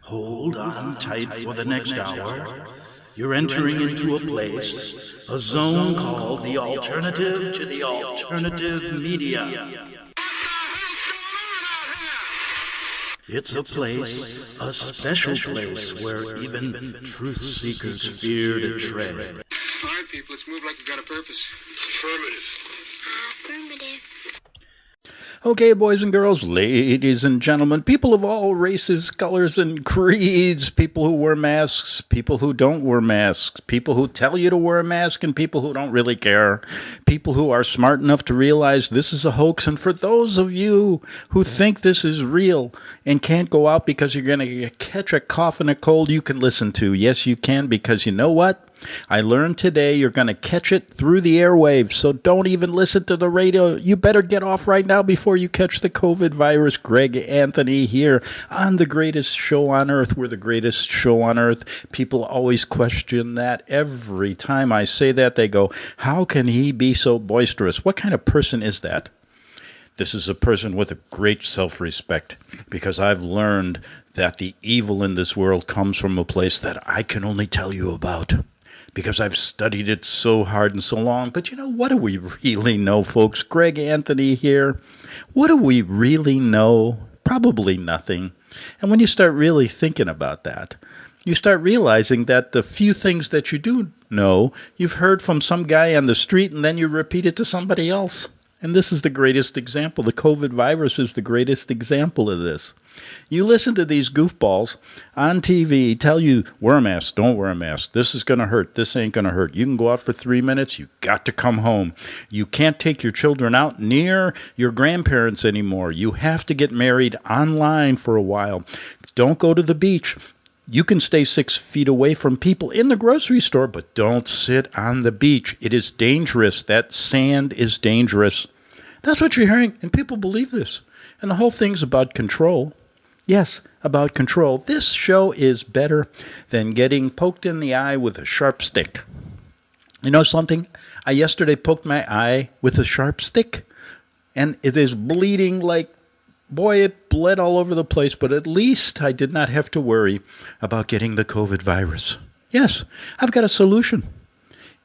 Hold on tight for the next hour. You're entering into a place, a zone called the alternative to the alternative media. It's a place, a special place where even truth seekers fear to tread. All right, people, let's move like we've got a purpose. Affirmative. Okay, boys and girls, ladies and gentlemen, people of all races, colors, and creeds, people who wear masks, people who don't wear masks, people who tell you to wear a mask, and people who don't really care, people who are smart enough to realize this is a hoax, and for those of you who think this is real and can't go out because you're going to catch a cough and a cold, you can listen to. Yes, you can, because you know what? I learned today you're going to catch it through the airwaves, so don't even listen to the radio. You better get off right now before you catch the COVID virus. Greg Anthony here on the greatest show on earth. We're the greatest show on earth. People always question that. Every time I say that, they go, how can he be so boisterous? What kind of person is that? This is a person with a great self-respect, because I've learned that the evil in this world comes from a place that I can only tell you about, because I've studied it so hard and so long. But you know, what do we really know, folks? Greg Anthony here. What do we really know? Probably nothing. And when you start really thinking about that, you start realizing that the few things that you do know, you've heard from some guy on the street, and then you repeat it to somebody else. And this is the greatest example. The COVID virus is the greatest example of this. You listen to these goofballs on TV tell you, wear a mask, don't wear a mask. This is going to hurt. This ain't going to hurt. You can go out for 3 minutes. You got to come home. You can't take your children out near your grandparents anymore. You have to get married online for a while. Don't go to the beach. You can stay 6 feet away from people in the grocery store, but don't sit on the beach. It is dangerous. That sand is dangerous. That's what you're hearing, and people believe this. And the whole thing's about control. Yes, about control. This show is better than getting poked in the eye with a sharp stick. You know something? I yesterday poked my eye with a sharp stick, and it is bleeding like, boy, it bled all over the place, but at least I did not have to worry about getting the COVID virus. Yes, I've got a solution.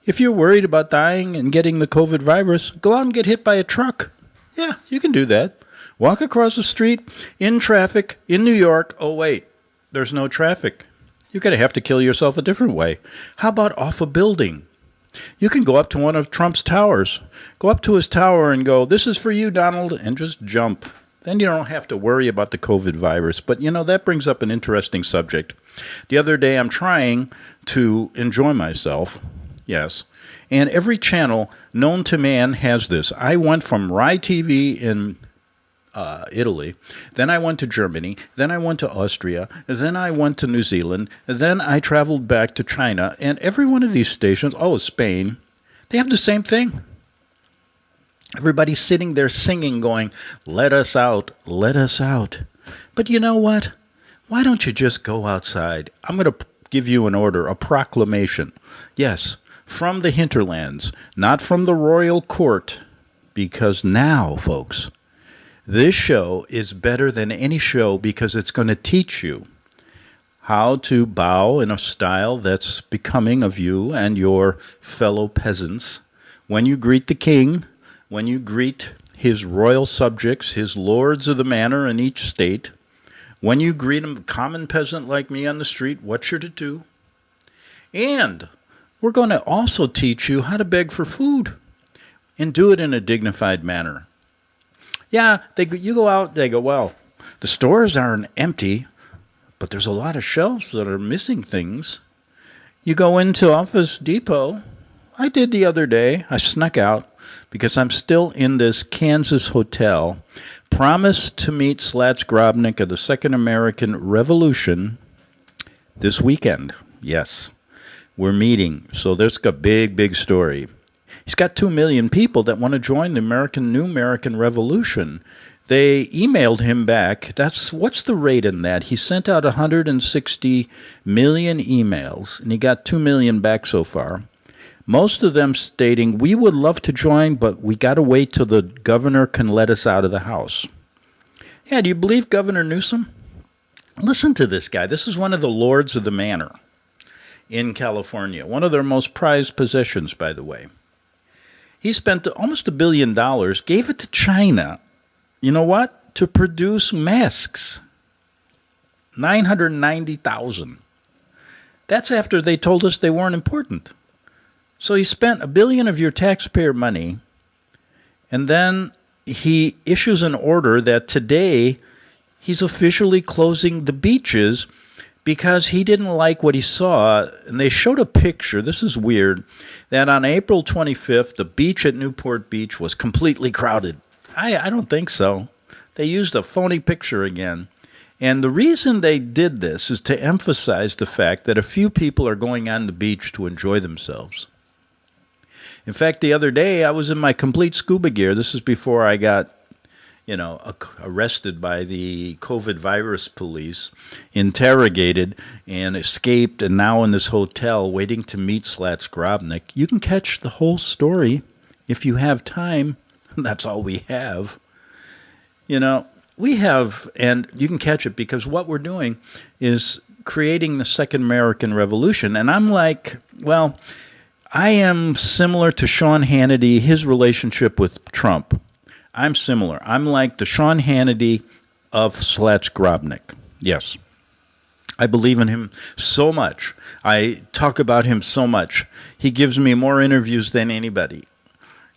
If you're worried about dying and getting the COVID virus, go out and get hit by a truck. Yeah, you can do that. Walk across the street in traffic in New York. Oh, wait, there's no traffic. You're going to have to kill yourself a different way. How about off a building? You can go up to one of Trump's towers. Go up to his tower and go, this is for you, Donald, and just jump. Then you don't have to worry about the COVID virus. But, you know, that brings up an interesting subject. The other day, I'm trying to enjoy myself. Yes. And every channel known to man has this. I went from Rai TV in Italy, then I went to Germany, then I went to Austria, then I went to New Zealand, then I traveled back to China, and every one of these stations, Spain, they have the same thing. Everybody's sitting there singing, going, let us out, let us out. But you know what? Why don't you just go outside? I'm going to give you an order, a proclamation. Yes, from the hinterlands, not from the royal court, because now, folks, this show is better than any show because it's going to teach you how to bow in a style that's becoming of you and your fellow peasants. When you greet the king, when you greet his royal subjects, his lords of the manor in each state, when you greet a common peasant like me on the street, what you're to do. And we're going to also teach you how to beg for food and do it in a dignified manner. Yeah, you go out, they go, well, the stores aren't empty, but there's a lot of shelves that are missing things. You go into Office Depot. I did the other day. I snuck out because I'm still in this Kansas hotel. Promised to meet Slats Grobnik of the Second American Revolution this weekend. Yes, we're meeting. So there's a big story. He's got 2 million people that want to join the New American Revolution. They emailed him back. What's the rate in that? He sent out 160 million emails, and he got 2 million back so far. Most of them stating, we would love to join, but we got to wait till the governor can let us out of the house. Yeah, do you believe Governor Newsom? Listen to this guy. This is one of the lords of the manor in California, one of their most prized possessions, by the way. He spent almost $1 billion, gave it to China. You know what? To produce masks. 990,000. That's after they told us they weren't important. So he spent $1 billion of your taxpayer money, and then he issues an order that today he's officially closing the beaches because he didn't like what he saw. And they showed a picture, this is weird, that on April 25th, the beach at Newport Beach was completely crowded. I don't think so. They used a phony picture again. And the reason they did this is to emphasize the fact that a few people are going on the beach to enjoy themselves. In fact, the other day, I was in my complete scuba gear. This is before I got, arrested by the COVID virus police, interrogated, and escaped, and now in this hotel waiting to meet Slats Grobnik. You can catch the whole story if you have time. That's all we have. We have, and you can catch it because what we're doing is creating the Second American Revolution. And I'm like, well, I am similar to Sean Hannity, his relationship with Trump. I'm similar. I'm like the Sean Hannity of Slats Grobnik. Yes. I believe in him so much. I talk about him so much. He gives me more interviews than anybody.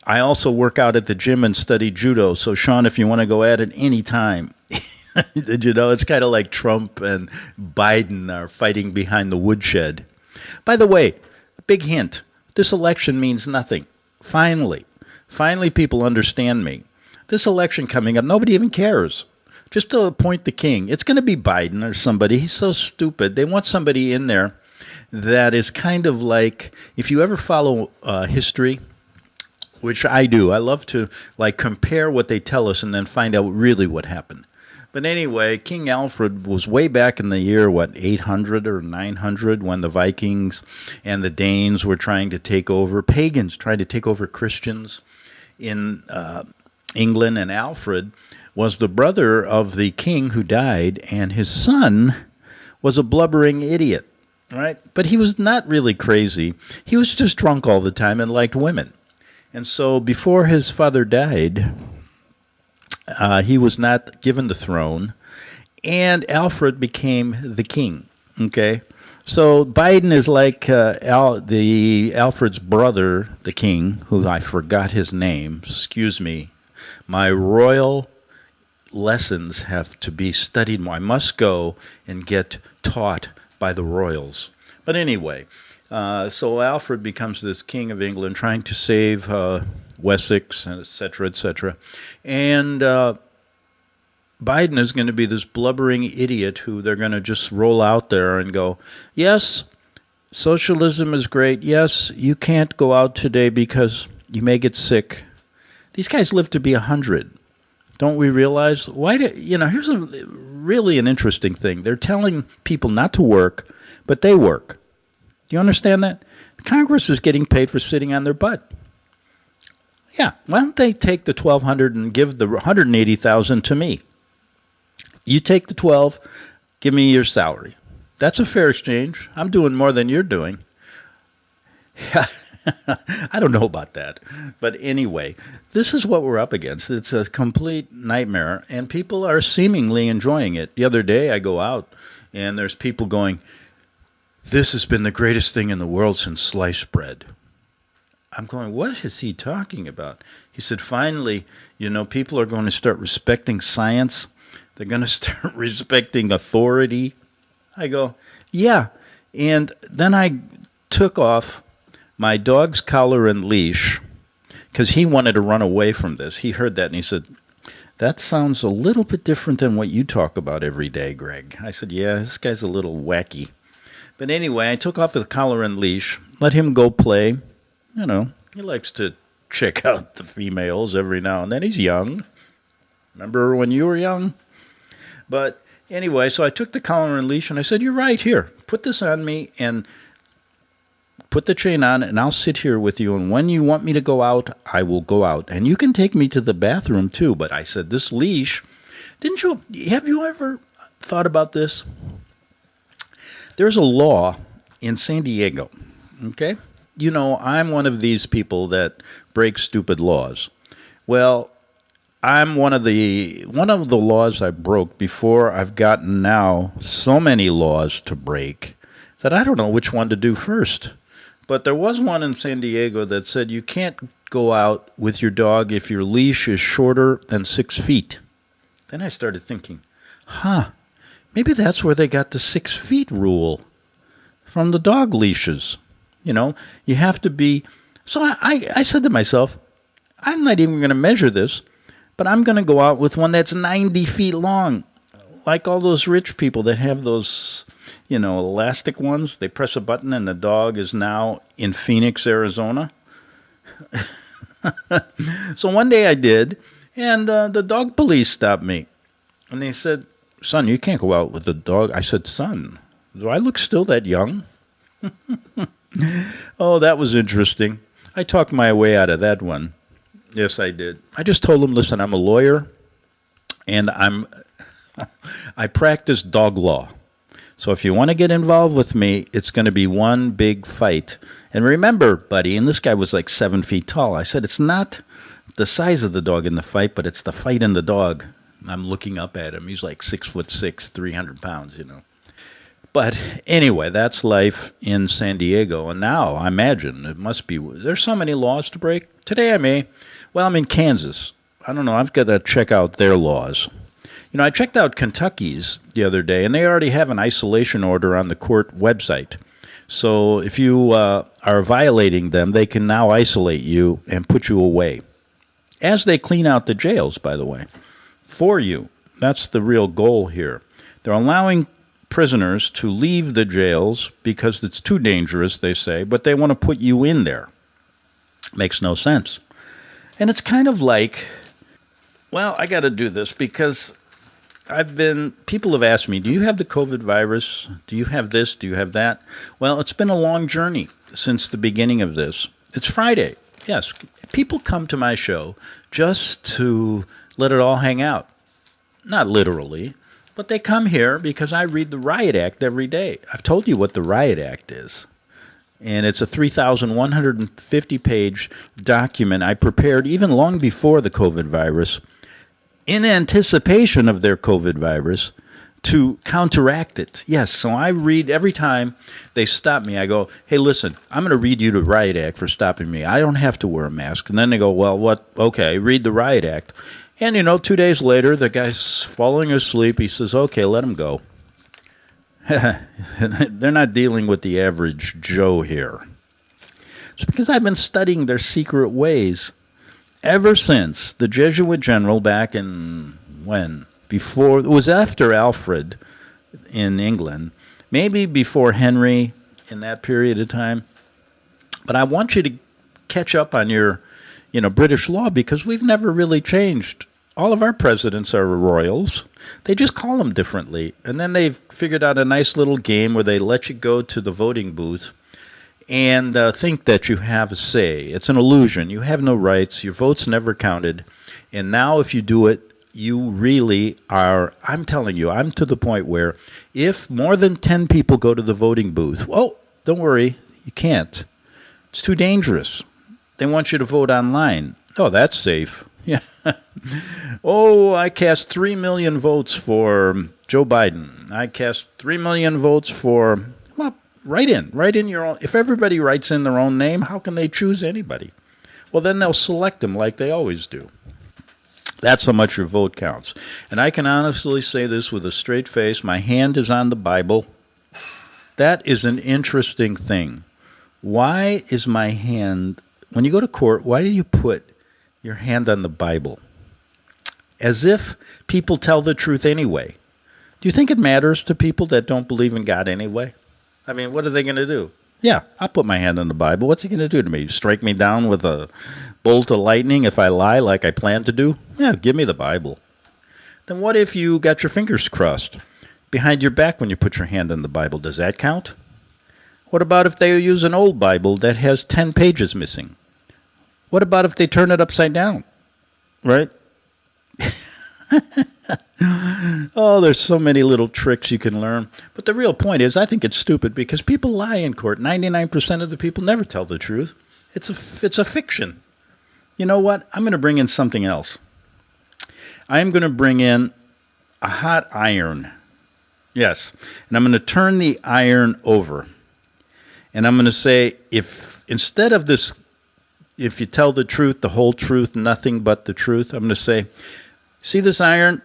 I also work out at the gym and study judo. So, Sean, if you want to go at it any time, it's kind of like Trump and Biden are fighting behind the woodshed. By the way, big hint. This election means nothing. Finally, people understand me. This election coming up, nobody even cares. Just to appoint the king. It's going to be Biden or somebody. He's so stupid. They want somebody in there that is kind of like, if you ever follow history, which I do, I love to compare what they tell us and then find out really what happened. But anyway, King Alfred was way back in the year, 800 or 900, when the Vikings and the Danes were trying to take over, pagans trying to take over Christians in England, and Alfred was the brother of the king who died, and his son was a blubbering idiot, right? But he was not really crazy. He was just drunk all the time and liked women. And so before his father died, he was not given the throne, and Alfred became the king, okay? So Biden is like Alfred's brother, the king, who I forgot his name. Excuse me. My royal lessons have to be studied more. I must go and get taught by the royals. But anyway, so Alfred becomes this king of England, trying to save Wessex, et cetera, et cetera. And Biden is going to be this blubbering idiot who they're going to just roll out there and go, yes, socialism is great. Yes, you can't go out today because you may get sick. These guys live to be 100. Don't we realize? Here's really an interesting thing. They're telling people not to work, but they work. Do you understand that? Congress is getting paid for sitting on their butt. Yeah, why don't they take the $1,200 and give the $180,000 to me? You take the 12, give me your salary. That's a fair exchange. I'm doing more than you're doing. I don't know about that. But anyway, this is what we're up against. It's a complete nightmare, and people are seemingly enjoying it. The other day I go out, and there's people going, this has been the greatest thing in the world since sliced bread. I'm going, what is he talking about? He said, finally, people are going to start respecting science. They're going to start respecting authority. I go, yeah. And then I took off my dog's collar and leash because he wanted to run away from this. He heard that and he said, that sounds a little bit different than what you talk about every day, Greg. I said, yeah, this guy's a little wacky. But anyway, I took off the collar and leash, let him go play. He likes to check out the females every now and then. He's young. Remember when you were young? But anyway, so I took the collar and leash and I said, you're right, here, put this on me and put the chain on and I'll sit here with you. And when you want me to go out, I will go out. And you can take me to the bathroom too. But I said, this leash, have you ever thought about this? There's a law in San Diego, okay? You know, I'm one of these people that break stupid laws. Well, I'm one of the laws I broke before. I've gotten now so many laws to break that I don't know which one to do first. But there was one in San Diego that said you can't go out with your dog if your leash is shorter than 6 feet. Then I started thinking, maybe that's where they got the 6 feet rule from the dog leashes. You know, you have to be... So I said to myself, I'm not even going to measure this, but I'm going to go out with one that's 90 feet long. Like all those rich people that have those, you know, elastic ones. They press a button and the dog is now in Phoenix, Arizona. So one day I did, and the dog police stopped me. And they said, son, you can't go out with the dog. I said, son, do I look still that young? Oh, that was interesting. I talked my way out of that one. Yes, I did. I just told him, listen, I'm a lawyer, and I practice dog law. So if you want to get involved with me, it's going to be one big fight. And remember, buddy, and this guy was like 7 feet tall. I said, it's not the size of the dog in the fight, but it's the fight in the dog. I'm looking up at him. He's like 6'6", 300 pounds, you know. But anyway, that's life in San Diego. And now, I imagine, it must be, there's so many laws to break. Today I'm in Kansas. I don't know, I've got to check out their laws. You know, I checked out Kentucky's the other day, and they already have an isolation order on the court website. So if you are violating them, they can now isolate you and put you away. As they clean out the jails, by the way, for you. That's the real goal here. They're allowing prisoners to leave the jails because it's too dangerous, they say, but they want to put you in there. Makes no sense. And it's kind of like, well, I got to do this because people have asked me, do you have the COVID virus? Do you have this? Do you have that? Well, it's been a long journey since the beginning of this. It's Friday. Yes, people come to my show just to let it all hang out. Not literally, but they come here because I read the Riot Act every day. I've told you what the Riot Act is. And it's a 3,150-page document I prepared even long before the COVID virus, in anticipation of their COVID virus, to counteract it. Yes, so I read every time they stop me. I go, hey, listen, I'm going to read you the Riot Act for stopping me. I don't have to wear a mask. And then they go, well, what? Okay, read the Riot Act. And, 2 days later, the guy's falling asleep. He says, okay, let him go. They're not dealing with the average Joe here. It's because I've been studying their secret ways ever since the Jesuit general back in when? Before, it was after Alfred in England, maybe before Henry in that period of time. But I want you to catch up on your, British law because we've never really changed. All of our presidents are royals. They just call them differently. And then they've figured out a nice little game where they let you go to the voting booth and think that you have a say. It's an illusion. You have no rights. Your vote's never counted. And now if you do it, you really are, I'm telling you, I'm to the point where if more than 10 people go to the voting booth, well, don't worry, you can't. It's too dangerous. They want you to vote online. Oh, that's safe. Yeah. Oh, I cast 3 million votes for Joe Biden. I cast 3 million votes for, well, write in your own. If everybody writes in their own name, how can they choose anybody? Well, then they'll select them like they always do. That's how much your vote counts. And I can honestly say this with a straight face. My hand is on the Bible. That is an interesting thing. Why is my hand, when you go to court, why do you put your hand on the Bible? As if people tell the truth anyway. Do you think it matters to people that don't believe in God anyway? I mean, what are they going to do? Yeah, I'll put my hand on the Bible. What's he going to do to me? Strike me down with a bolt of lightning if I lie like I plan to do? Yeah, give me the Bible. Then what if you got your fingers crossed behind your back when you put your hand on the Bible? Does that count? What about if they use an old Bible that has 10 pages missing? What about if they turn it upside down? Right? Oh, there's so many little tricks you can learn. But the real point is, I think it's stupid because people lie in court. 99% of the people never tell the truth. It's a fiction. You know what? I'm going to bring in something else. I'm going to bring in a hot iron. Yes. And I'm going to turn the iron over. And I'm going to say, if instead of this, if you tell the truth, the whole truth, nothing but the truth, I'm going to say, see this iron?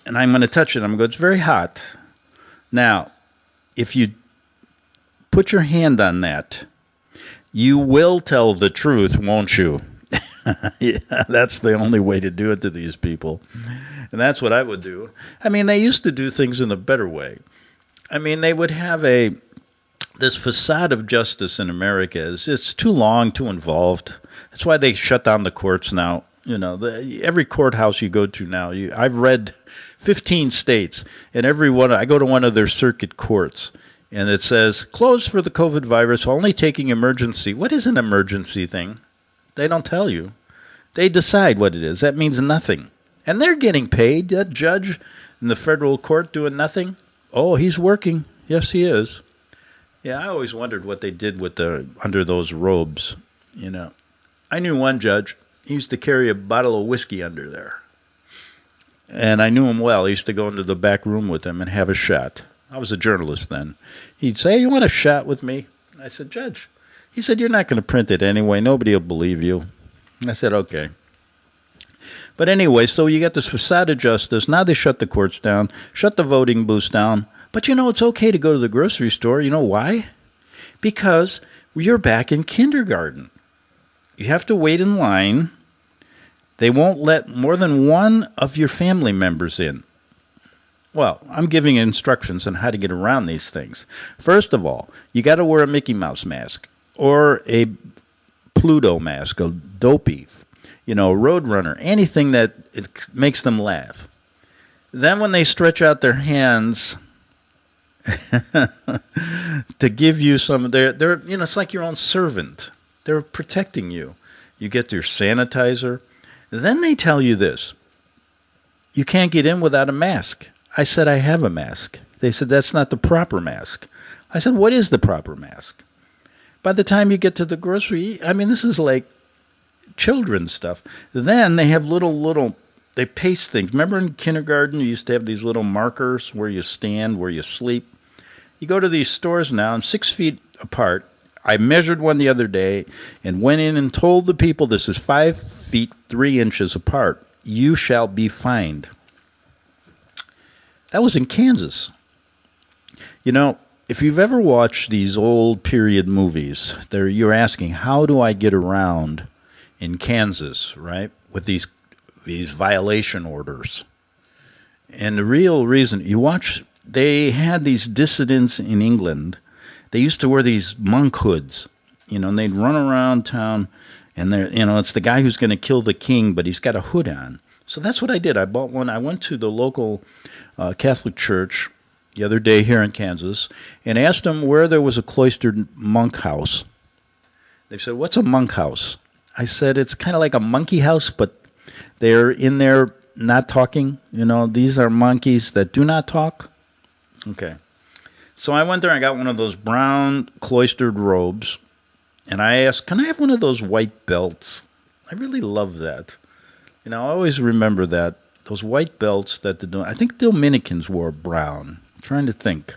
And I'm going to touch it. I'm going to go, it's very hot. Now, if you put your hand on that, you will tell the truth, won't you? Yeah, that's the only way to do it to these people. And that's what I would do. I mean, they used to do things in a better way. I mean, they would have this facade of justice in America. It's too long, too involved. That's why they shut down the courts now. You know, every courthouse you go to now, I've read 15 states, and every one, I go to one of their circuit courts, and it says, closed for the COVID virus, only taking emergency. What is an emergency thing? They don't tell you. They decide what it is. That means nothing. And they're getting paid. That judge in the federal court doing nothing? Oh, he's working. Yes, he is. Yeah, I always wondered what they did with under those robes, you know. I knew one judge. He used to carry a bottle of whiskey under there. And I knew him well. I used to go into the back room with him and have a shot. I was a journalist then. He'd say, you want a shot with me? I said, Judge. He said, you're not going to print it anyway. Nobody will believe you. I said, okay. But anyway, so you got this facade of justice. Now they shut the courts down, shut the voting booths down. But you know, it's okay to go to the grocery store. You know why? Because you're back in kindergarten. You have to wait in line. They won't let more than one of your family members in. Well, I'm giving instructions on how to get around these things. First of all, you got to wear a Mickey Mouse mask or a Pluto mask, a Dopey, you know, a Roadrunner, anything that it makes them laugh. Then when they stretch out their hands to give you some, they're you know, it's like your own servant. They're protecting you. You get your sanitizer. Then they tell you this. You can't get in without a mask. I said, I have a mask. They said, that's not the proper mask. I said, what is the proper mask? By the time you get to the grocery, I mean, this is like children's stuff. Then they have they paste things. Remember in kindergarten, you used to have these little markers where you stand, where you sleep? You go to these stores now, and 6 feet apart. I measured one the other day and went in and told the people this is 5 feet 3 inches apart. You shall be fined. That was in Kansas. You know, if you've ever watched these old period movies, you're asking, how do I get around in Kansas, right, with these violation orders? And the real reason, they had these dissidents in England. They used to wear these monk hoods, you know, and they'd run around town, and it's the guy who's going to kill the king, but he's got a hood on. So that's what I did. I bought one. I went to the local Catholic church the other day here in Kansas and asked them where there was a cloistered monk house. They said, what's a monk house? I said, it's kind of like a monkey house, but they're in there not talking. You know, these are monkeys that do not talk. Okay. So I went there and I got one of those brown cloistered robes, and I asked, can I have one of those white belts? I really love that. You know, I always remember that. Those white belts that I think Dominicans wore brown. I'm trying to think.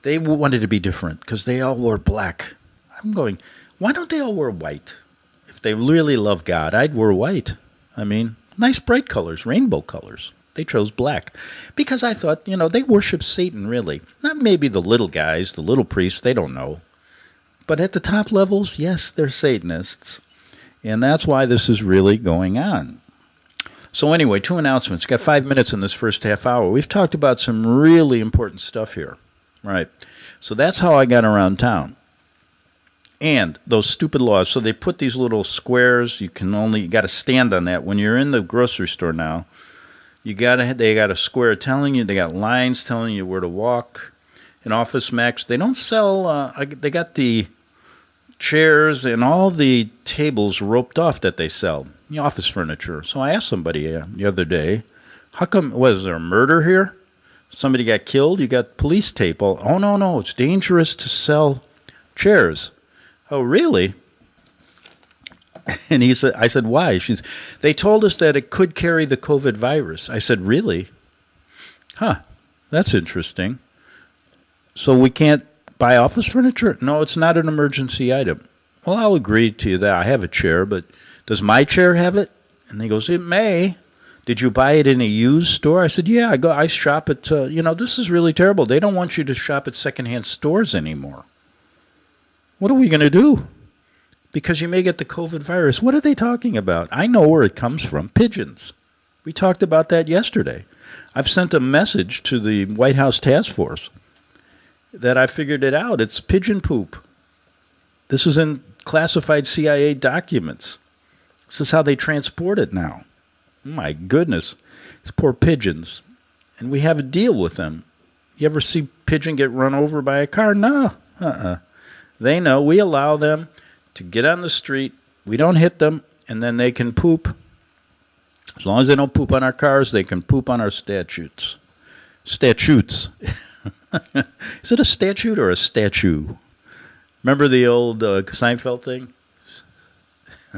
They wanted to be different because they all wore black. I'm going, why don't they all wear white? If they really love God, I'd wear white. I mean, nice bright colors, rainbow colors. They chose black because I thought, you know, they worship Satan, really. Not maybe the little guys, the little priests, they don't know. But at the top levels, yes, they're Satanists. And that's why this is really going on. So anyway, 2 announcements. Got 5 minutes in this first half hour. We've talked about some really important stuff here. Right. So that's how I got around town. And those stupid laws. So they put these little squares. You got to stand on that. When you're in the grocery store now, they got a square telling you, they got lines telling you where to walk. In Office Max, they don't sell, they got the chairs and all the tables roped off that they sell. office furniture. So I asked somebody the other day, how come, was there a murder here? Somebody got killed? You got police tape. Oh, no, it's dangerous to sell chairs. Oh, really? And I said, why? They told us that it could carry the COVID virus. I said, really? Huh, that's interesting. So we can't buy office furniture? No, it's not an emergency item. Well, I'll agree to you that I have a chair, but does my chair have it? And he goes, it may. Did you buy it in a used store? I said, yeah, I shop at, this is really terrible. They don't want you to shop at secondhand stores anymore. What are we going to do? Because you may get the COVID virus. What are they talking about? I know where it comes from. Pigeons. We talked about that yesterday. I've sent a message to the White House task force that I figured it out. It's pigeon poop. This is in classified CIA documents. This is how they transport it now. My goodness, these poor pigeons. And we have a deal with them. You ever see pigeon get run over by a car? No. They know we allow them to get on the street. We don't hit them, and then they can poop. As long as they don't poop on our cars, they can poop on our statutes. Statutes. Is it a statute or a statue? Remember the old Seinfeld thing?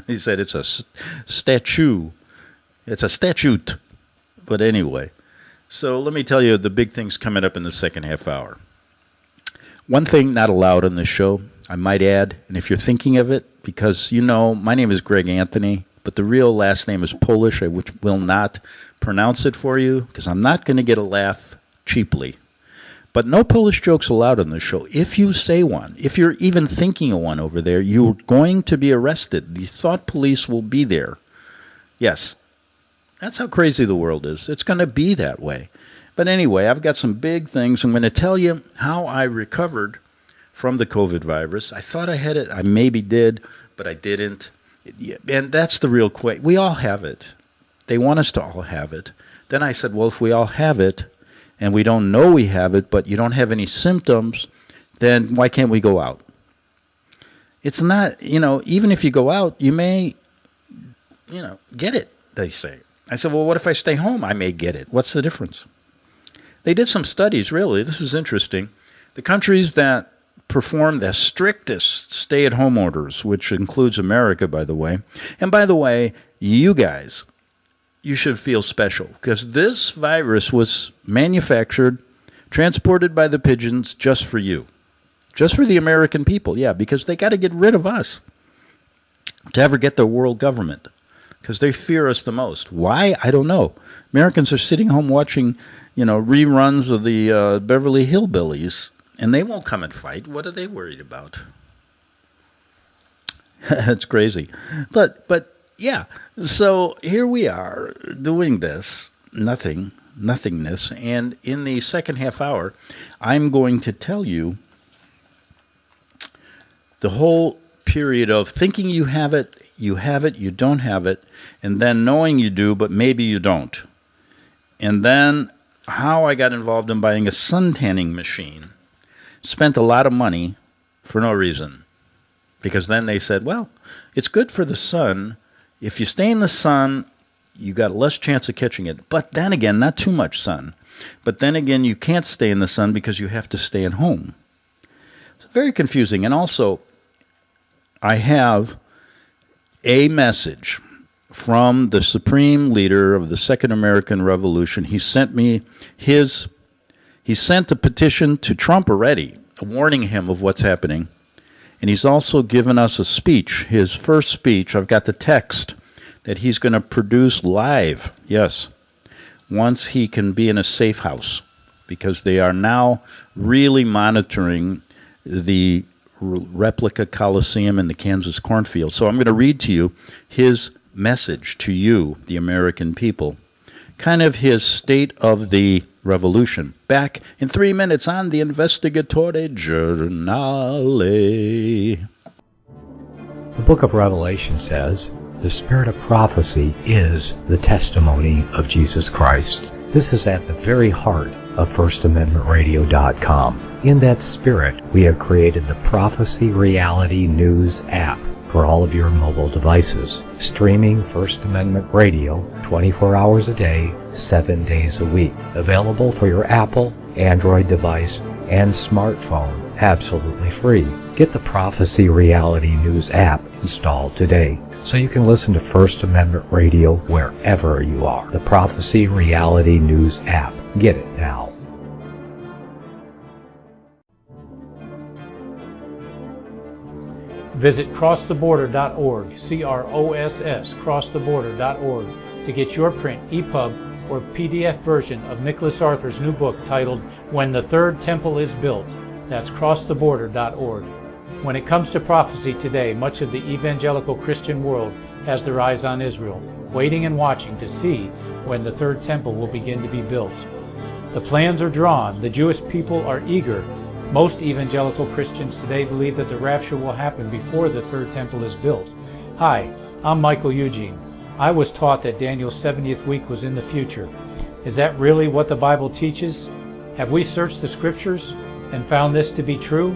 He said it's a statue. It's a statute. But anyway, so let me tell you the big things coming up in the second half hour. One thing not allowed on this show, I might add, and if you're thinking of it, because my name is Greg Anthony, but the real last name is Polish, I will not pronounce it for you, because I'm not going to get a laugh cheaply. But no Polish jokes allowed on this show. If you say one, if you're even thinking of one over there, you're going to be arrested. The thought police will be there. Yes. That's how crazy the world is. It's going to be that way. But anyway, I've got some big things. I'm going to tell you how I recovered from the COVID virus. I thought I had it. I maybe did, but I didn't. And that's the real question. We all have it. They want us to all have it. Then I said, well, if we all have it, and we don't know we have it, but you don't have any symptoms, then why can't we go out? It's not, even if you go out, you may, get it, they say. I said, well, what if I stay home? I may get it. What's the difference? They did some studies, really. This is interesting. The countries that perform the strictest stay-at-home orders, which includes America, by the way. And by the way, you guys, you should feel special, because this virus was manufactured, transported by the pigeons just for you. Just for the American people, yeah, because they got to get rid of us to ever get the world government. Because they fear us the most. Why? I don't know. Americans are sitting home watching, reruns of the Beverly Hillbillies, and they won't come and fight. What are they worried about? That's crazy. But yeah. So here we are doing this nothingness, and in the second half hour, I'm going to tell you the whole period of thinking you have it, you don't have it, and then knowing you do, but maybe you don't. And then how I got involved in buying a suntanning machine. Spent a lot of money for no reason. Because then they said, well, it's good for the sun. If you stay in the sun, you got less chance of catching it. But then again, not too much sun. But then again, you can't stay in the sun because you have to stay at home. It's very confusing. And also, I have a message from the supreme leader of the Second American Revolution. He sent a petition to Trump already, warning him of what's happening. And he's also given us a speech, his first speech. I've got the text that he's going to produce live, yes, once he can be in a safe house, because they are now really monitoring the replica Coliseum in the Kansas cornfield. So I'm going to read to you his message to you, the American people, kind of his state of the revolution. Back in 3 minutes on the Investigatore Giornale. The book of Revelation says, the spirit of prophecy is the testimony of Jesus Christ. This is at the very heart of FirstAmendmentRadio.com. In that spirit, we have created the Prophecy Reality News app. for all of your mobile devices. Streaming First Amendment Radio 24 hours a day, 7 days a week. Available for your Apple, Android device, and smartphone, absolutely free. Get the Prophecy Reality News app installed today so you can listen to First Amendment Radio wherever you are. The Prophecy Reality News app. Get it now. Visit crosstheborder.org, C-R-O-S-S, crosstheborder.org, to get your print, EPUB, or PDF version of Nicholas Arthur's new book titled When the Third Temple is Built. That's crosstheborder.org. When it comes to prophecy today, much of the evangelical Christian world has their eyes on Israel, waiting and watching to see when the third temple will begin to be built. The plans are drawn, the Jewish people are eager. Most evangelical Christians today believe that the rapture will happen before the third temple is built. Hi, I'm Michael Eugene. I was taught that Daniel's 70th week was in the future. Is that really what the Bible teaches? Have we searched the scriptures and found this to be true?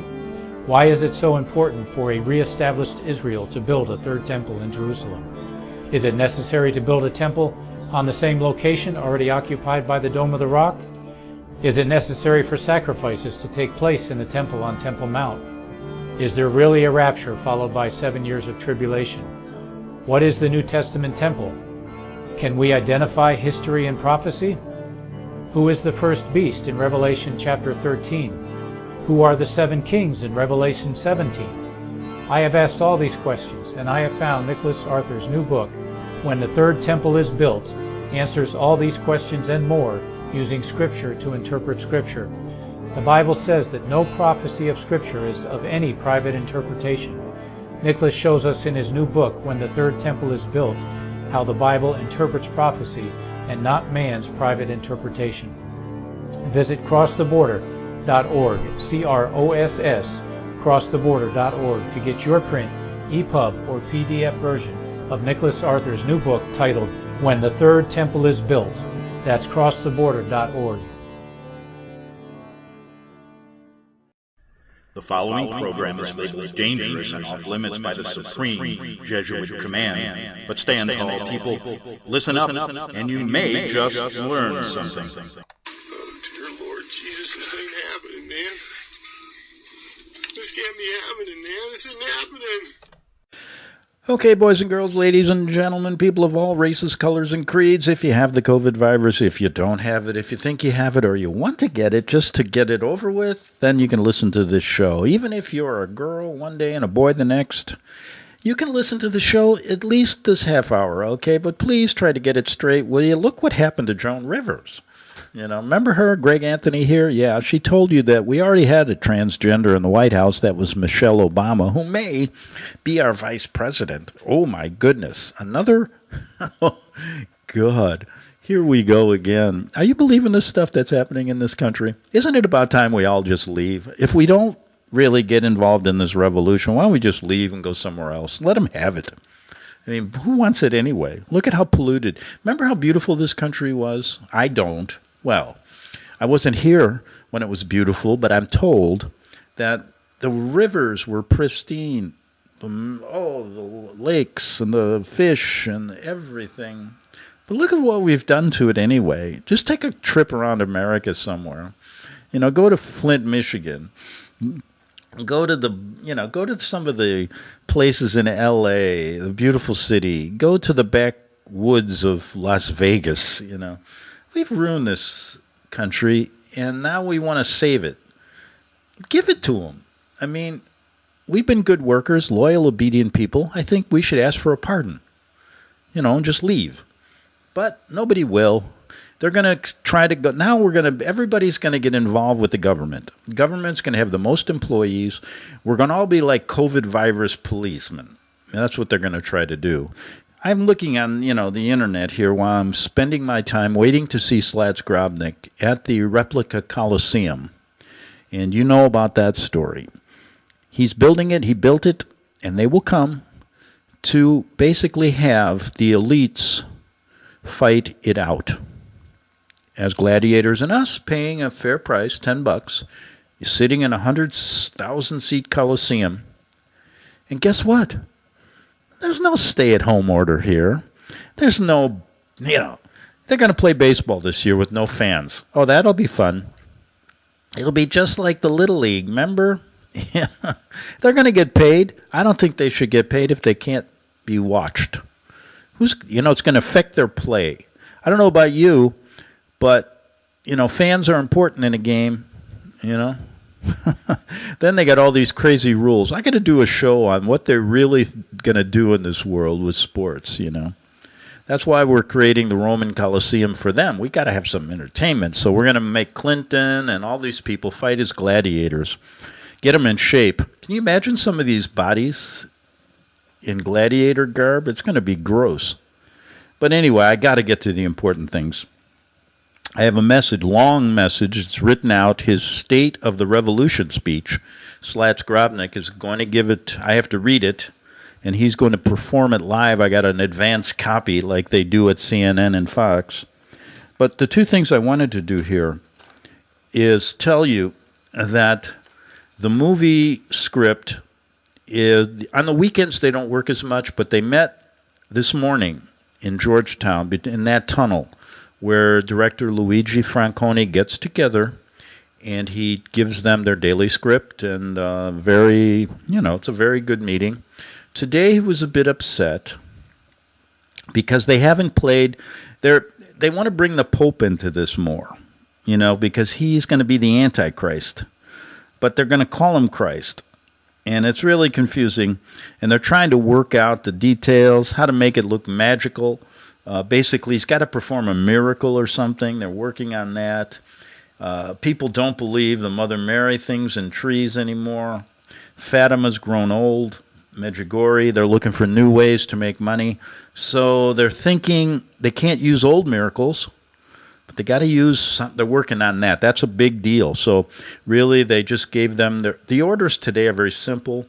Why is it so important for a re-established Israel to build a third temple in Jerusalem? Is it necessary to build a temple on the same location already occupied by the Dome of the Rock? Is it necessary for sacrifices to take place in the temple on Temple Mount? Is there really a rapture followed by 7 years of tribulation? What is the New Testament temple? Can we identify history and prophecy? Who is the first beast in Revelation chapter 13? Who are the 7 kings in Revelation 17? I have asked all these questions, and I have found Nicholas Arthur's new book, When the Third Temple is Built, answers all these questions and more using Scripture to interpret Scripture. The Bible says that no prophecy of Scripture is of any private interpretation. Nicholas shows us in his new book, When the Third Temple is Built, how the Bible interprets prophecy and not man's private interpretation. Visit crosstheborder.org, C-R-O-S-S, crosstheborder.org, to get your print, EPUB, or PDF version of Nicholas Arthur's new book titled When the Third Temple is Built. That's crosstheborder.org. The following program is labeled dangerous and off limits by the supreme Jesuit command. But stand tall, people. Listen up, and you may just learn something. Dear Lord Jesus, this ain't happening, man. This can't be happening, man. This ain't happening. Okay, boys and girls, ladies and gentlemen, people of all races, colors, and creeds, if you have the COVID virus, if you don't have it, if you think you have it, or you want to get it just to get it over with, then you can listen to this show. Even if you're a girl one day and a boy the next, you can listen to the show at least this half hour, okay? But please try to get it straight, will you? Look what happened to Joan Rivers. You know, remember her, Greg Anthony here? Yeah, she told you that we already had a transgender in the White House. That was Michelle Obama, who may be our vice president. Oh, my goodness. Another? Oh, God. Here we go again. Are you believing this stuff that's happening in this country? Isn't it about time we all just leave? If we don't really get involved in this revolution, why don't we just leave and go somewhere else? Let them have it. I mean, who wants it anyway? Look at how polluted. Remember how beautiful this country was? I don't. Well, I wasn't here when it was beautiful, but I'm told that the rivers were pristine. The lakes and the fish and everything. But look at what we've done to it anyway. Just take a trip around America somewhere. You know, go to Flint, Michigan. Go to some of the places in L.A., the beautiful city. Go to the backwoods of Las Vegas, you know. We've ruined this country, and now we want to save it. Give it to them. I mean, we've been good workers, loyal, obedient people. I think we should ask for a pardon. You know, and just leave. But nobody will. They're going to try to go. Now everybody's going to get involved with the government. The government's going to have the most employees. We're going to all be like COVID virus policemen. And that's what they're going to try to do. I'm looking on, the internet here while I'm spending my time waiting to see Slats Grobnik at the replica Coliseum. And you know about that story. He's building it, he built it, and they will come to basically have the elites fight it out. As gladiators and us paying a fair price, $10, you're sitting in a 100,000 seat Coliseum. And guess what? There's no stay-at-home order here. There's no, they're going to play baseball this year with no fans. Oh, that'll be fun. It'll be just like the Little League, remember? Yeah. They're going to get paid. I don't think they should get paid if they can't be watched. It's going to affect their play. I don't know about you, but, fans are important in a game, Then they got all these crazy rules. I got to do a show on what they're really going to do in this world with sports, That's why we're creating the Roman Colosseum for them. We got to have some entertainment. So we're going to make Clinton and all these people fight as gladiators. Get them in shape. Can you imagine some of these bodies in gladiator garb? It's going to be gross. But anyway, I got to get to the important things. I have a message, long message. It's written out. His State of the Revolution speech. Slats Grobnik is going to give it. I have to read it. And he's going to perform it live. I got an advanced copy like they do at CNN and Fox. But the two things I wanted to do here is tell you that the movie script is, on the weekends they don't work as much, but they met this morning in Georgetown, in that tunnel, where director Luigi Franconi gets together and he gives them their daily script, and it's a very good meeting. Today he was a bit upset because they haven't played. They want to bring the Pope into this more, because he's going to be the Antichrist. But they're going to call him Christ. And it's really confusing. And they're trying to work out the details, how to make it look magical. Basically, he's got to perform a miracle or something. They're working on that. People don't believe the Mother Mary things in trees anymore. Fatima's grown old. Medjugorje, they're looking for new ways to make money. So they're thinking they can't use old miracles, but they got to use something. They're working on that. That's a big deal. So really, they just gave them the orders today are very simple.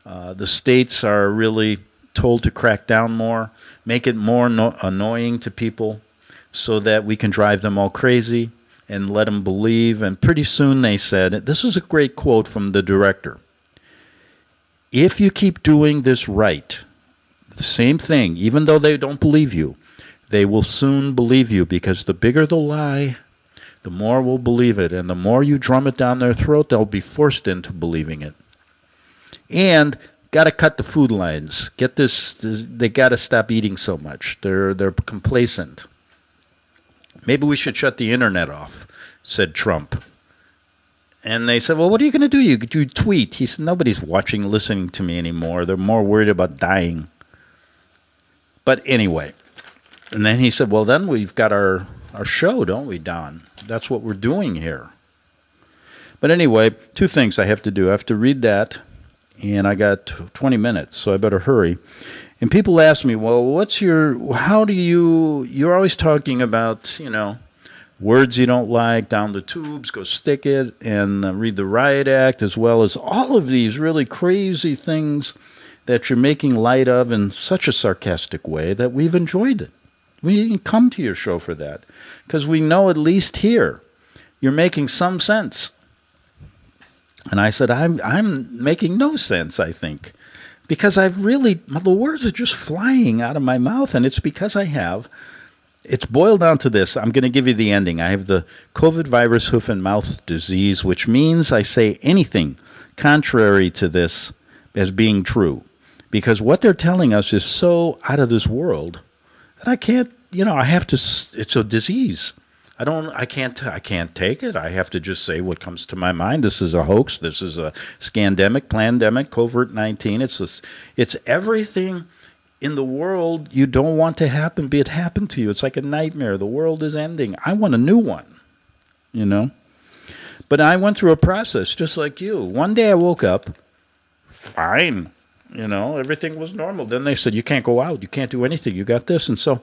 The states are really told to crack down more, make it more annoying to people so that we can drive them all crazy and let them believe. And pretty soon they said, this is a great quote from the director. If you keep doing this right, the same thing, even though they don't believe you, they will soon believe you, because the bigger the lie, the more will believe it. And the more you drum it down their throat, they'll be forced into believing it. And got to cut the food lines. They got to stop eating so much. They're complacent. Maybe we should shut the internet off, said Trump. And they said, well, what are you going to do? You tweet. He said, nobody's listening to me anymore. They're more worried about dying. But anyway, and then he said, well, then we've got our show, don't we, Don? That's what we're doing here. But anyway, two things I have to do. I have to read that, and I got 20 minutes, so I better hurry. And people ask me, well, you're always talking about, words you don't like, down the tubes, go stick it, and read the Riot Act, as well as all of these really crazy things that you're making light of in such a sarcastic way that we've enjoyed it. We didn't come to your show for that, because we know at least here you're making some sense. And I said, I'm making no sense, I think, because the words are just flying out of my mouth, and it's because it's boiled down to this. I'm going to give you the ending. I have the COVID virus hoof and mouth disease, which means I say anything contrary to this as being true. Because what they're telling us is so out of this world that I can't, I have to, it's a disease. I can't take it. I have to just say what comes to my mind. This is a hoax. This is a scandemic, plandemic, covert-19. It's everything in the world you don't want to happen, be it happen to you. It's like a nightmare. The world is ending. I want a new one, But I went through a process just like you. One day I woke up, fine, everything was normal. Then they said, you can't go out. You can't do anything. You got this. And so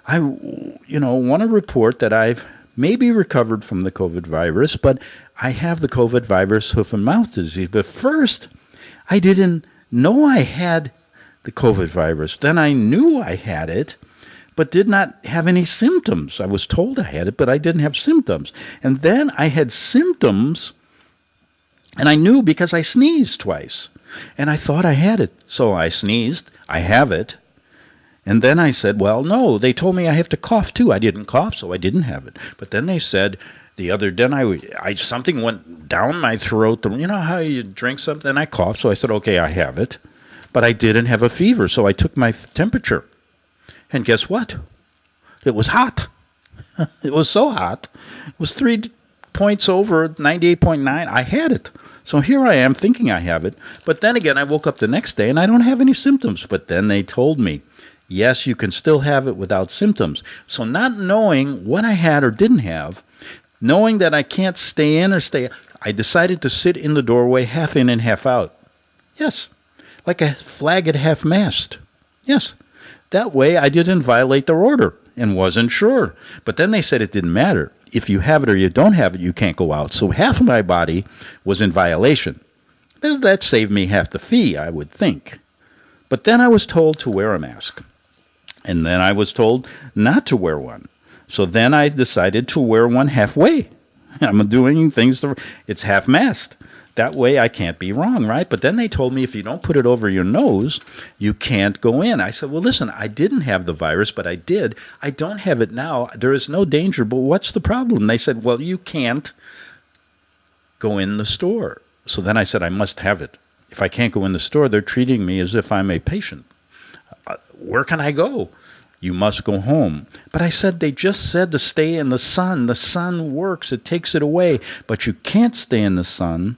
I, want to report that I've maybe recovered from the COVID virus, but I have the COVID virus hoof and mouth disease. But first, I didn't know I had the COVID virus. Then I knew I had it, but did not have any symptoms. I was told I had it, but I didn't have symptoms. And then I had symptoms, and I knew because I sneezed twice. And I thought I had it. So I sneezed. I have it. And then I said, well, no, they told me I have to cough too. I didn't cough, so I didn't have it. But then they said the other day, something went down my throat. You know how you drink something? And I coughed, so I said, okay, I have it. But I didn't have a fever, so I took my temperature. And guess what? It was hot. It was so hot. It was 3 points over 98.9. I had it. So here I am thinking I have it. But then again, I woke up the next day and I don't have any symptoms. But then they told me, yes, you can still have it without symptoms. So not knowing what I had or didn't have, knowing that I can't stay in or stay out, I decided to sit in the doorway half in and half out. Yes, like a flag at half-mast. Yes, that way I didn't violate their order and wasn't sure. But then they said it didn't matter. If you have it or you don't have it, you can't go out. So half of my body was in violation. That saved me half the fee, I would think. But then I was told to wear a mask. And then I was told not to wear one. So then I decided to wear one halfway. I'm doing things, it's half-mast. That way I can't be wrong, right? But then they told me if you don't put it over your nose, you can't go in. I said, well, listen, I didn't have the virus, but I did. I don't have it now. There is no danger, but what's the problem? They said, well, you can't go in the store. So then I said, I must have it. If I can't go in the store, they're treating me as if I'm a patient. Where can I go? You must go home. But I said, they just said to stay in the sun. The sun works. It takes it away. But you can't stay in the sun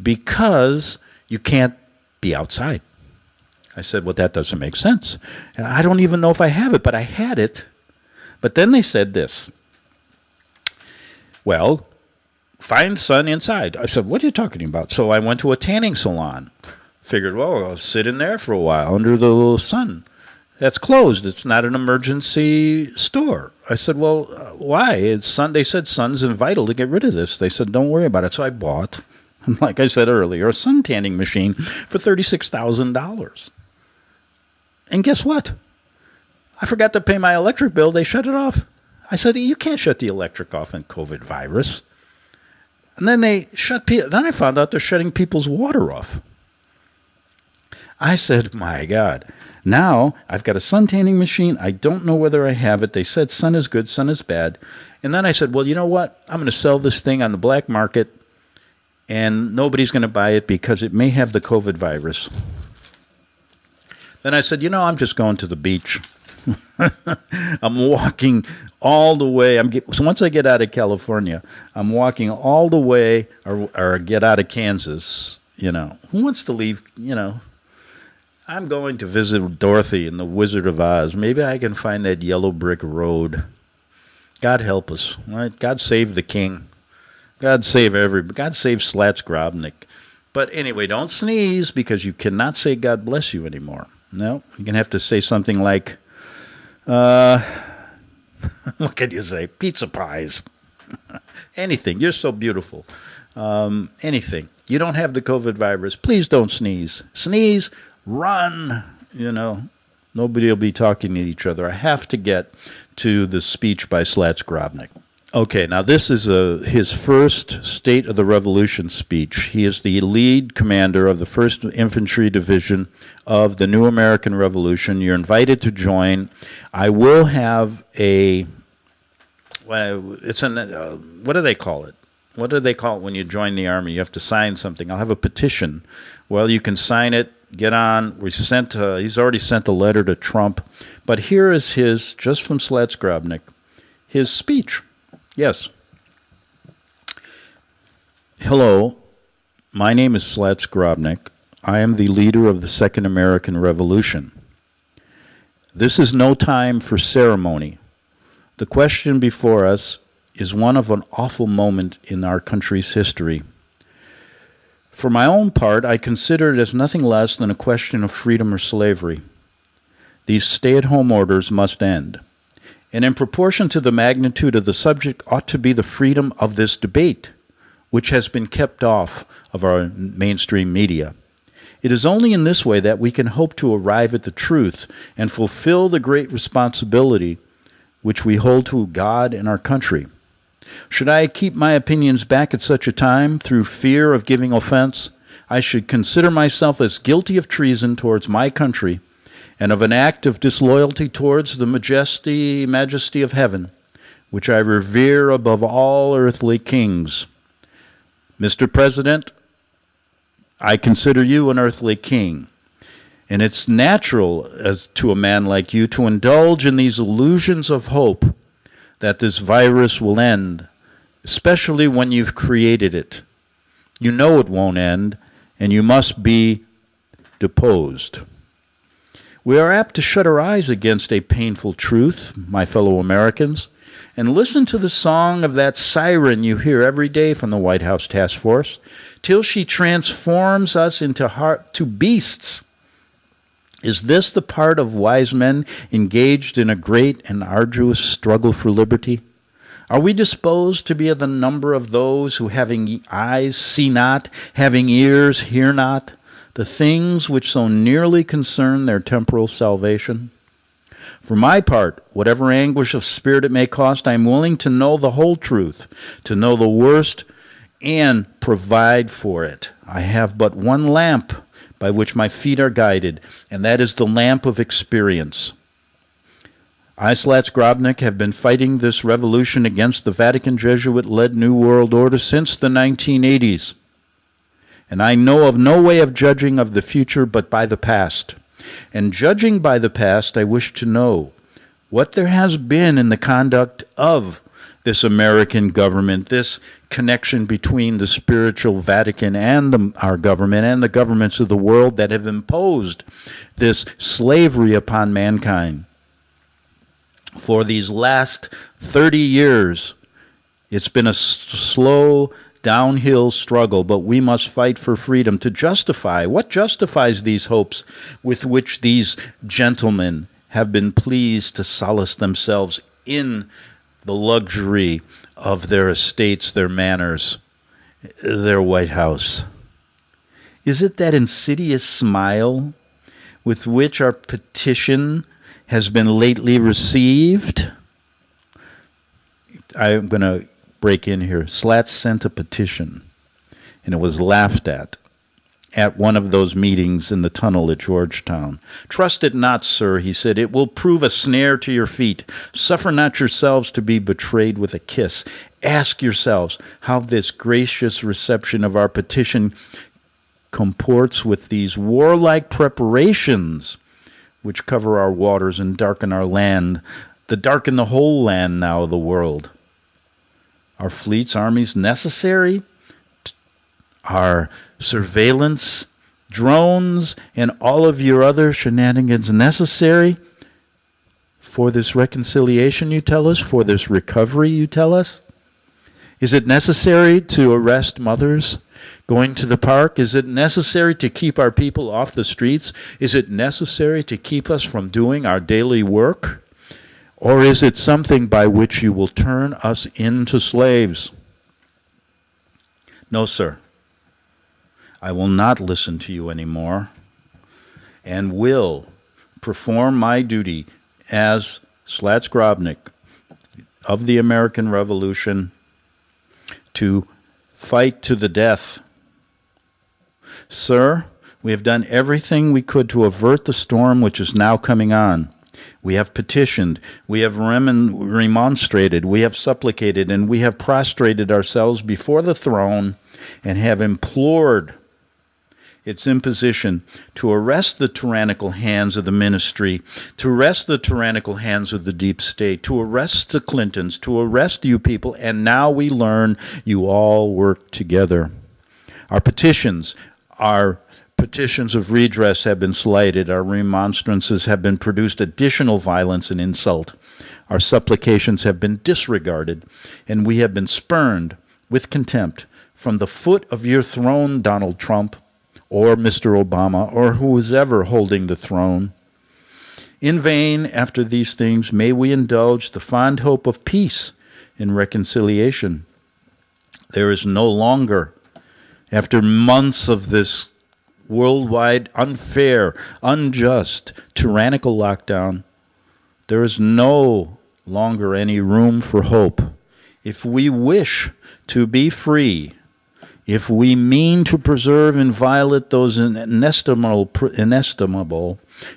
because you can't be outside. I said, well, that doesn't make sense. I don't even know if I have it, but I had it. But then they said this. Well, find sun inside. I said, what are you talking about? So I went to a tanning salon. Figured, well, I'll sit in there for a while under the little sun. That's closed. It's not an emergency store. I said, well, why? It's sun. They said sun's vital to get rid of this. They said, don't worry about it. So I bought, like I said earlier, a sun tanning machine for $36,000. And guess what? I forgot to pay my electric bill. They shut it off. I said, you can't shut the electric off in COVID virus. And then they then I found out they're shutting people's water off. I said, my God, now I've got a sun tanning machine. I don't know whether I have it. They said sun is good, sun is bad. And then I said, well, you know what? I'm going to sell this thing on the black market, and nobody's going to buy it because it may have the COVID virus. Then I said, I'm just going to the beach. I'm walking all the way. So once I get out of California, I'm walking all the way, or get out of Kansas. Who wants to leave? I'm going to visit Dorothy and the Wizard of Oz. Maybe I can find that yellow brick road. God help us, right? God save the king. God save everybody. God save Slats Grobnik. But anyway, don't sneeze because you cannot say God bless you anymore. No, you're going to have to say something like, what can you say? Pizza pies. Anything. You're so beautiful. Anything. You don't have the COVID virus. Please don't sneeze. Sneeze. Run. Nobody will be talking to each other. I have to get to the speech by Slats Grobnik. Okay, now this is his first State of the Revolution speech. He is the lead commander of the 1st Infantry Division of the New American Revolution. You're invited to join. I will have what do they call it? What do they call it when you join the Army? You have to sign something. I'll have a petition. Well, you can sign it. Get on. He's already sent a letter to Trump. But here is just from Slats Grobnik, his speech. Yes. Hello, my name is Slats Grobnik. I am the leader of the Second American Revolution. This is no time for ceremony. The question before us is one of an awful moment in our country's history. For my own part, I consider it as nothing less than a question of freedom or slavery. These stay-at-home orders must end. And in proportion to the magnitude of the subject ought to be the freedom of this debate, which has been kept off of our mainstream media. It is only in this way that we can hope to arrive at the truth and fulfill the great responsibility which we hold to God and our country. Should I keep my opinions back at such a time through fear of giving offense, I should consider myself as guilty of treason towards my country and of an act of disloyalty towards the majesty of heaven, which I revere above all earthly kings. Mr. President, I consider you an earthly king, and it's natural as to a man like you to indulge in these illusions of hope that this virus will end, especially when you've created it. You know it won't end, and you must be deposed. We are apt to shut our eyes against a painful truth, my fellow Americans, and listen to the song of that siren you hear every day from the White House Task Force, till she transforms us into beasts. Is this the part of wise men engaged in a great and arduous struggle for liberty? Are we disposed to be of the number of those who, having eyes, see not, having ears, hear not, the things which so nearly concern their temporal salvation? For my part, whatever anguish of spirit it may cost, I am willing to know the whole truth, to know the worst, and provide for it. I have but one lamp by which my feet are guided, and that is the lamp of experience. I, Grobnik, have been fighting this revolution against the Vatican Jesuit-led New World Order since the 1980s, and I know of no way of judging of the future but by the past. And judging by the past, I wish to know what there has been in the conduct of this American government, this connection between the spiritual Vatican and our government and the governments of the world that have imposed this slavery upon mankind. For these last 30 years, it's been a slow downhill struggle, but we must fight for freedom to justify. What justifies these hopes with which these gentlemen have been pleased to solace themselves in the luxury of their estates, their manors, their White House? Is it that insidious smile with which our petition has been lately received? I'm going to break in here. Slats sent a petition, and it was laughed at one of those meetings in the tunnel at Georgetown. "Trust it not, sir," he said. "It will prove a snare to your feet. Suffer not yourselves to be betrayed with a kiss. Ask yourselves how this gracious reception of our petition comports with these warlike preparations which cover our waters and darken our land, darken the whole land now of the world. Are fleets, armies necessary? Are surveillance, drones, and all of your other shenanigans necessary for this reconciliation, you tell us? For this recovery, you tell us? Is it necessary to arrest mothers going to the park? Is it necessary to keep our people off the streets? Is it necessary to keep us from doing our daily work? Or is it something by which you will turn us into slaves? No, sir. I will not listen to you anymore, and will perform my duty as Grobnik of the American Revolution to fight to the death. Sir, we have done everything we could to avert the storm which is now coming on. We have petitioned, we have remonstrated, we have supplicated, and we have prostrated ourselves before the throne and have implored its imposition to arrest the tyrannical hands of the ministry, to arrest the tyrannical hands of the deep state, to arrest the Clintons, to arrest you people, and now we learn you all work together. Our petitions of redress have been slighted. Our remonstrances have been produced additional violence and insult. Our supplications have been disregarded, and we have been spurned with contempt from the foot of your throne, Donald Trump, or Mr. Obama, or who is ever holding the throne. In vain, after these things, may we indulge the fond hope of peace and reconciliation. There is no longer, after months of this worldwide unfair, unjust, tyrannical lockdown, there is no longer any room for hope. If we wish to be free, if we mean to preserve inviolate those inestimable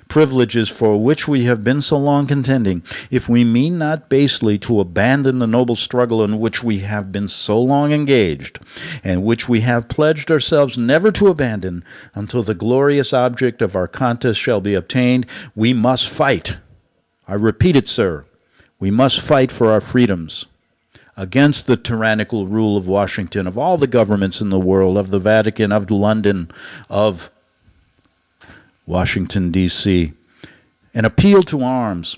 privileges for which we have been so long contending, if we mean not basely to abandon the noble struggle in which we have been so long engaged, and which we have pledged ourselves never to abandon until the glorious object of our contest shall be obtained, we must fight. I repeat it, sir. We must fight for our freedoms against the tyrannical rule of Washington, of all the governments in the world, of the Vatican, of London, of Washington, D.C. An appeal to arms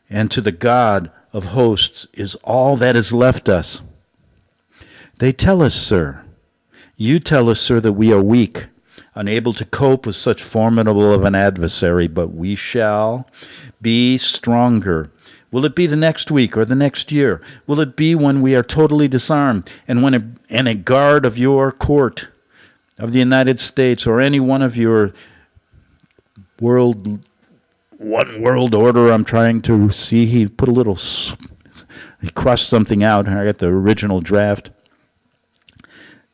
and to the God of hosts is all that is left us. They tell us, sir, you tell us, sir, that we are weak, unable to cope with such formidable of an adversary, but we shall be stronger. Will it be the next week or the next year? Will it be when we are totally disarmed and when a guard of your court of the United States or any one of your one world order, I'm trying to see, he put a little, he crossed something out, I got the original draft.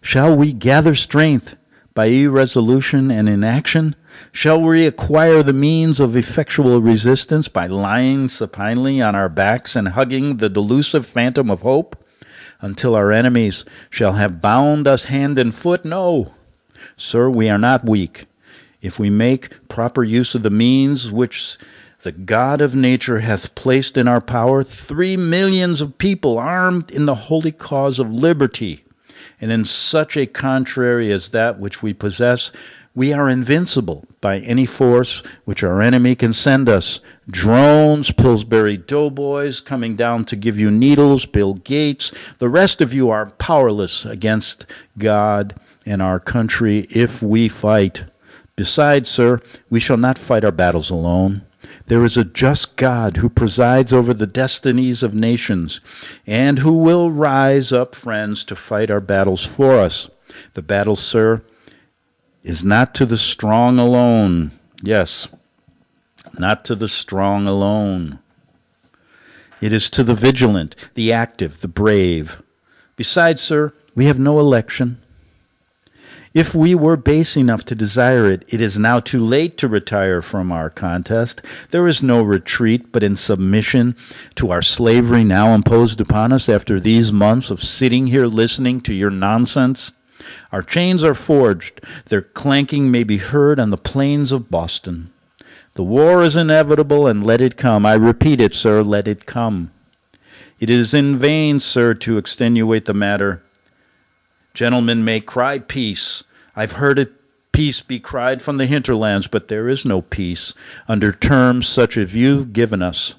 Shall we gather strength by irresolution and inaction? Shall we acquire the means of effectual resistance by lying supinely on our backs and hugging the delusive phantom of hope until our enemies shall have bound us hand and foot? No, sir, we are not weak. If we make proper use of the means which the God of nature hath placed in our power, 3 millions of people armed in the holy cause of liberty, and in such a contrary as that which we possess, we are invincible by any force which our enemy can send us. Drones, Pillsbury Doughboys coming down to give you needles, Bill Gates, the rest of you are powerless against God and our country if we fight. Besides, sir, we shall not fight our battles alone. There is a just God who presides over the destinies of nations, and who will rise up, friends, to fight our battles for us. The battle, sir, is not to the strong alone. Yes, not to the strong alone. It is to the vigilant, the active, the brave. Besides, sir, we have no election. If we were base enough to desire it, it is now too late to retire from our contest. There is no retreat but in submission to our slavery now imposed upon us after these months of sitting here listening to your nonsense. Our chains are forged. Their clanking may be heard on the plains of Boston. The war is inevitable, and let it come. I repeat it, sir, let it come. It is in vain, sir, to extenuate the matter. Gentlemen may cry peace. I've heard it, peace be cried from the hinterlands, but there is no peace under terms such as you've given us.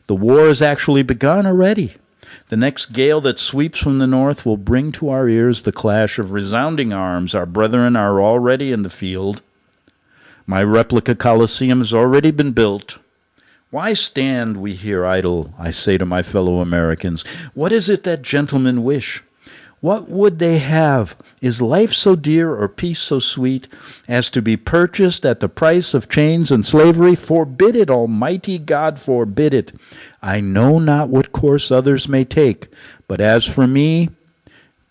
The war has actually begun already. The next gale that sweeps from the north will bring to our ears the clash of resounding arms. Our brethren are already in the field. My replica Colosseum has already been built. Why stand we here idle, I say to my fellow Americans? What is it that gentlemen wish? What would they have? Is life so dear or peace so sweet as to be purchased at the price of chains and slavery? Forbid it, Almighty God, forbid it. I know not what course others may take, but as for me,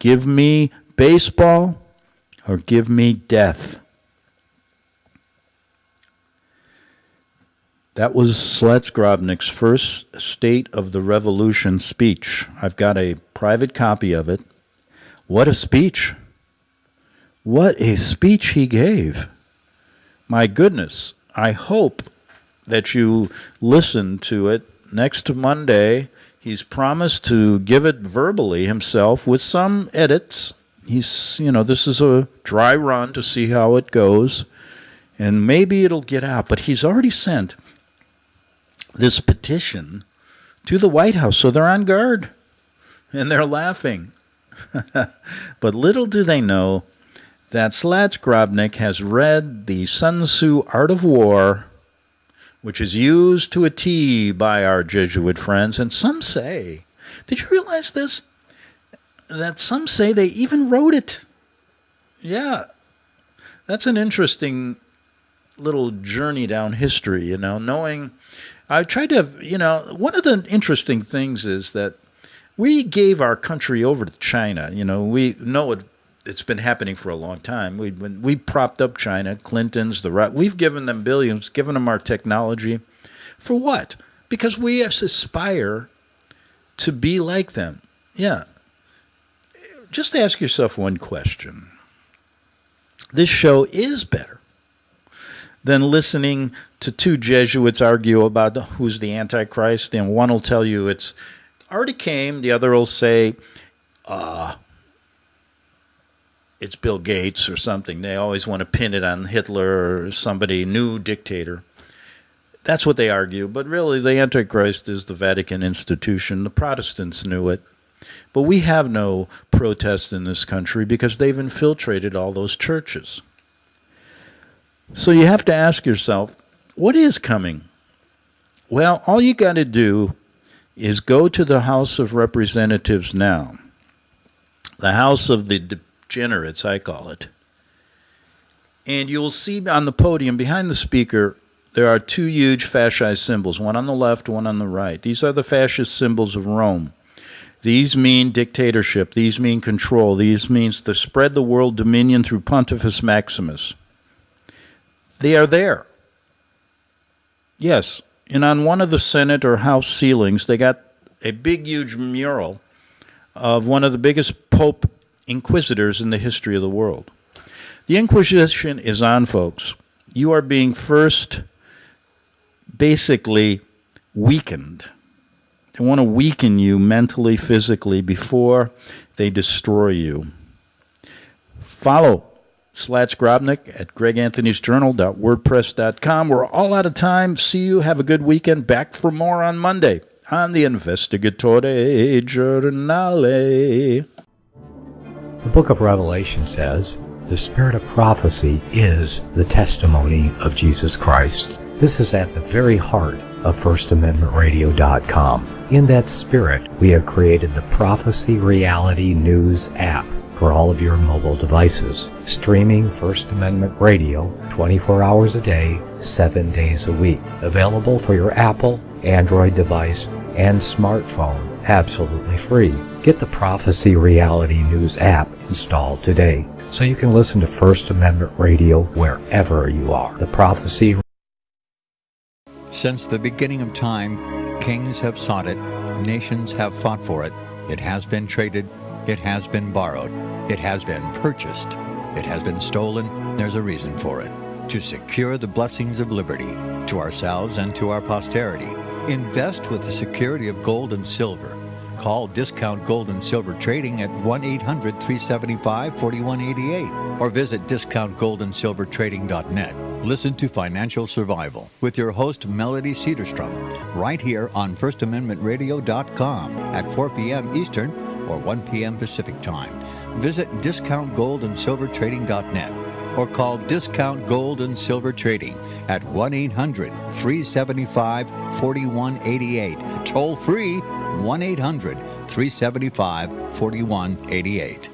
give me baseball or give me death. That was Sletsgrobnik's first State of the Revolution speech. I've got a private copy of it. What a speech. What a speech he gave. My goodness, I hope that you listen to it next Monday. He's promised to give it verbally himself with some edits. This is a dry run to see how it goes, and maybe it'll get out. But he's already sent this petition to the White House, so they're on guard, and they're laughing. But little do they know that Sletsgrobnik has read the Sun Tzu Art of War, which is used to a T by our Jesuit friends. And some say, did you realize this? That some say they even wrote it. Yeah, that's an interesting little journey down history, knowing. I tried to, one of the interesting things is that we gave our country over to China. We know it's been happening for a long time. We propped up China, Clintons, we've given them billions, given them our technology. For what? Because we aspire to be like them. Yeah. Just ask yourself one question. This show is better than listening to two Jesuits argue about who's the Antichrist, and one will tell you it's already came, the other will say, it's Bill Gates or something. They always want to pin it on Hitler or somebody, new dictator. That's what they argue, but really the Antichrist is the Vatican institution. The Protestants knew it. But we have no protest in this country because they've infiltrated all those churches. So you have to ask yourself, what is coming? Well, all you got to do is go to the House of Representatives now. The House of the Degenerates, I call it. And you'll see on the podium, behind the speaker, there are two huge fascist symbols, one on the left, one on the right. These are the fascist symbols of Rome. These mean dictatorship. These mean control. These means to spread the world dominion through Pontifex Maximus. They are there. Yes, and on one of the Senate or House ceilings, they got a big, huge mural of one of the biggest Pope inquisitors in the history of the world. The Inquisition is on, folks. You are being first basically weakened. They want to weaken you mentally, physically, before they destroy you. Follow Slats Grobnik at GregAnthony'sJournal.wordpress.com. We're all out of time. See you. Have a good weekend. Back for more on Monday on the Investigatore Giornale. The book of Revelation says, the spirit of prophecy is the testimony of Jesus Christ. This is at the very heart of FirstAmendmentRadio.com. In that spirit, we have created the Prophecy Reality News app for all of your mobile devices, streaming First Amendment Radio 24 hours a day, 7 days a week. Available for your Apple, Android device, and smartphone, absolutely free. Get the Prophecy Reality News app installed today so you can listen to First Amendment Radio wherever you are. The Prophecy. Since the beginning of time, kings have sought it, nations have fought for it. It has been traded, it has been borrowed, it has been purchased, it has been stolen. There's a reason for it. To secure the blessings of liberty to ourselves and to our posterity. Invest with the security of gold and silver. Call Discount Gold and Silver Trading at 1-800-375-4188 or visit discountgoldandsilvertrading.net. Listen to Financial Survival with your host Melody Cedarstrom right here on FirstAmendmentRadio.com at 4 p.m. Eastern or 1 p.m. Pacific Time. Visit discountgoldandsilvertrading.net or call Discount Gold and Silver Trading at 1-800-375-4188. Toll free 1-800-375-4188.